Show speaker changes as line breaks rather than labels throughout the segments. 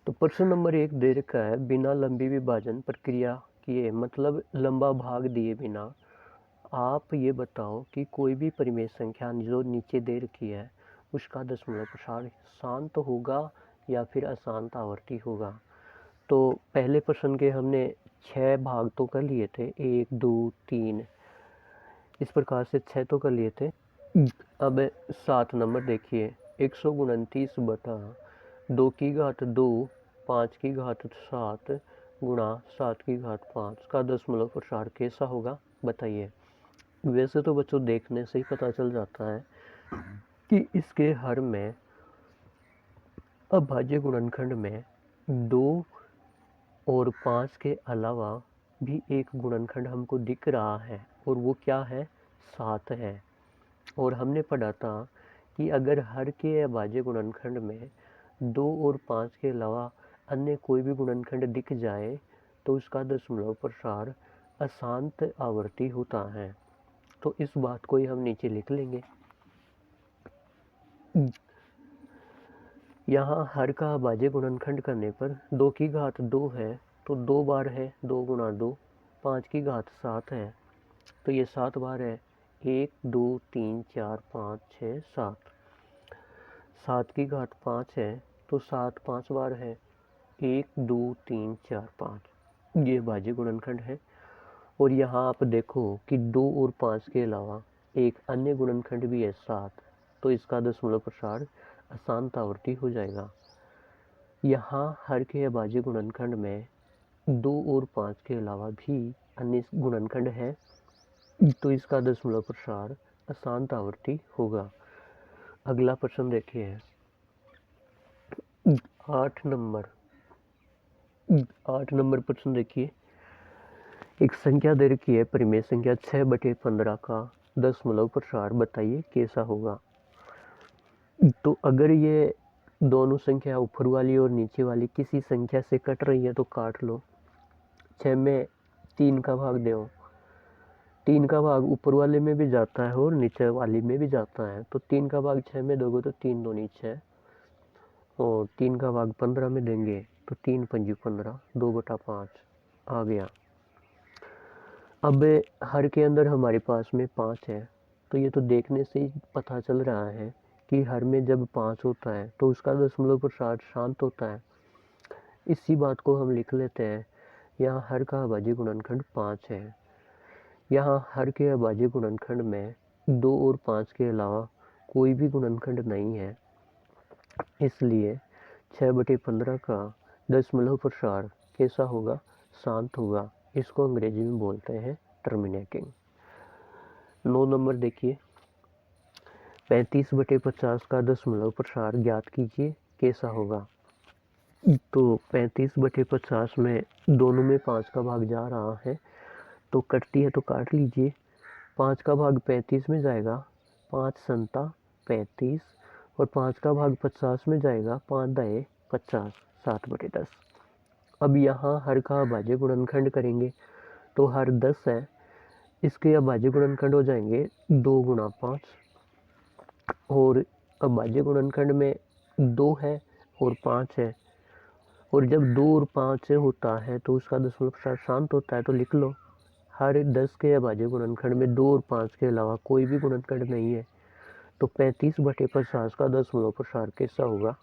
तो प्रश्न नंबर 1 दे रखा है, बिना लंबी विभाजन प्रक्रिया किए मतलब लंबा भाग दिए बिना आप ये बताओ कि कोई भी परिमेय संख्या जो नीचे दे रखी है उसका दशमलव प्रसार शांत होगा या फिर अशांत आवर्ती होगा। तो पहले प्रश्न के हमने 6 भाग तो कर लिए थे, 1 2 3 इस प्रकार से 6 तो कर लिए थे। अब 7 नंबर देखिए, 129 बटा 2 की घात 2 5 की घात 7 गुणा 7 की घात 5 का दशमलव प्रसार कैसा होगा बताइए। वैसे तो बच्चों देखने से ही पता चल जाता है कि इसके हर में अभाज्य गुणनखंड में 2 और 5 के अलावा भी एक गुणनखंड हमको दिख रहा है और वो क्या है, 7 है। और हमने पढ़ा था कि अगर हर के अभाज्य गुणनखंड में 2 और 5 के अलावा अन्य कोई भी गुणनखंड दिख जाए तो उसका दशमलव प्रसार अशांत आवर्ती होता है। तो इस बात को ही हम नीचे लिख लेंगे। यहाँ हर का अभाज्य गुणनखंड करने पर 2 की घात 2 है तो 2 बार है, 2 गुणा 2। 5 की घात 7 है तो ये 7 बार है, 1 2 3 4 5 6 7। 7 की घात 5 है तो 7 5 बार है, 1 2 3 4 5। ये अभाज्य गुणनखंड है। और यहाँ आप देखो कि 2 और 5 के अलावा एक अन्य गुणनखंड भी है 7, तो इसका दशमलव प्रसार अशांत आवर्ती हो जाएगा। यहाँ हर के अभाज्य गुणनखंड में 2 और 5 के अलावा भी अन्य गुणनखंड है तो इसका दशमलव प्रसार अशांत आवर्ती होगा। अगला प्रश्न देखिए 8 नंबर प्रश्न देखिए, एक संख्या दे रखी है परिमेय संख्या 6/15 का दशमलव प्रसार बताइए कैसा होगा। तो अगर ये दोनों संख्या ऊपर वाली और नीचे वाली किसी संख्या से कट रही है तो काट लो। 6 में 3 का भाग दो, 3 का भाग ऊपर वाले में भी जाता है और नीचे वाली में भी जाता है। तो 3 का भाग 6 में दोगे तो 3 दूनी 6 और 3 का भाग 15 में देंगे तो 3 पंजी 15, 2/5 आ गया। अब हर के अंदर हमारे पास में 5 है तो ये तो देखने से ही पता चल रहा है कि हर में जब 5 होता है तो उसका दशमलव प्रसार शांत होता है। इसी बात को हम लिख लेते हैं, यहाँ हर का अभाज्य गुणनखंड 5 है। यहाँ हर के अभाज्य गुणनखंड में 2 और 5 के अलावा कोई भी गुणनखंड नहीं है, इसलिए 6/15 का दशमलव प्रसार कैसा होगा, शांत होगा। इसको अंग्रेजी में बोलते हैं टर्मिनेटिंग। 9 नंबर देखिए, 35/50 का दशमलव प्रसार ज्ञात कीजिए कैसा होगा। तो 35/50 में दोनों में 5 का भाग जा रहा है तो कटती है तो काट लीजिए। 5 का भाग 35 में जाएगा, 5 संता 35 और 5 का भाग 50 में जाएगा, 5 दाए 50, 7/10। अब यहाँ हर का अभाज्य गुणनखंड करेंगे तो हर 10 है, इसके अभाज्य गुणनखंड हो जाएंगे 2 गुणा 5 और अभाज्य गुणनखंड में 2 है और 5 है। और जब 2 और 5 होता है तो उसका दशमलव प्रसार शांत होता है। तो लिख लो, हर 10 के अभाज्य गुणनखंड में 2 और 5 के अलावा कोई भी गुणनखंड नहीं है तो 35/50 का दशमलव प्रसार कैसा होगा,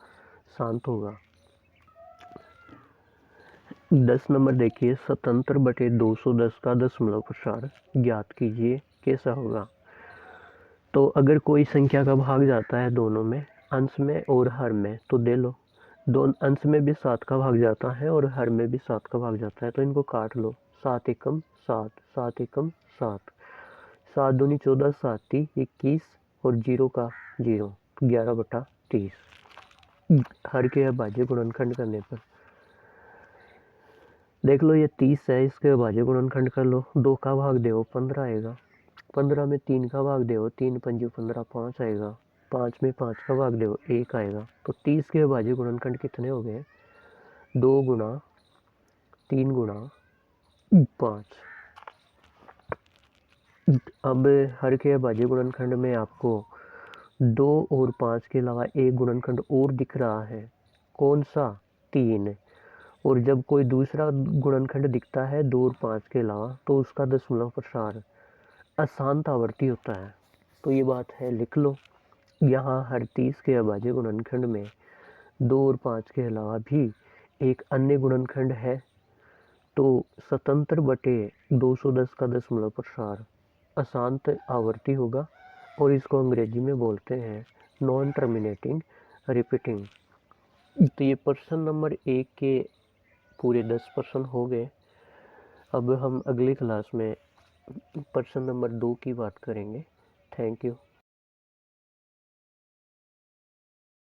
शांत होगा। 10 नंबर देखिए, 77/210 का दशमलव प्रसार ज्ञात कीजिए कैसा होगा। तो अगर कोई संख्या का भाग जाता है दोनों में, अंश में और हर में, तो दे लो। दोनों अंश में भी 7 का भाग जाता है और हर में भी 7 का भाग जाता है तो इनको काट लो। 7 एकम 7, 7 एकम 7, 7 दूनी 14, 7 ती 21 और 0 का 0, 11/30। हर के अभाज्य गुणनखंड करने पर देख लो ये 30 है, इसके अभाज्य गुणनखंड कर लो, 2 का भाग दो 15 आएगा, 15 में 3 का भाग दो 3 पंजी 15, 5 आएगा, 5 में 5 का भाग दो 1 आएगा। तो 30 के अभाज्य गुणनखंड कितने हो गए, 2 गुणा 3 गुणा 5। अब हर के अभाज्य गुणनखंड में आपको 2 और 5 के अलावा एक गुणनखंड और दिख रहा है, कौन सा, 3, और जब कोई दूसरा गुणनखंड दिखता है 2 और 5 के अलावा तो उसका दशमलव प्रसार अशांत आवर्ती होता है। तो ये बात है, लिख लो। यहाँ हर 30 के अभाज्य गुणनखंड में 2 और 5 के अलावा भी एक अन्य गुणनखंड है, तो स्वतंत्र बटे 210 का दशमलव प्रसार अशांत आवर्ती होगा, और इसको अंग्रेजी में बोलते हैं नॉन टर्मिनेटिंग रिपीटिंग। तो ये प्रश्न नंबर 1 के पूरे 10 प्रश्न हो गए। अब हम अगली क्लास में प्रश्न नंबर 2 की बात करेंगे। Thank you.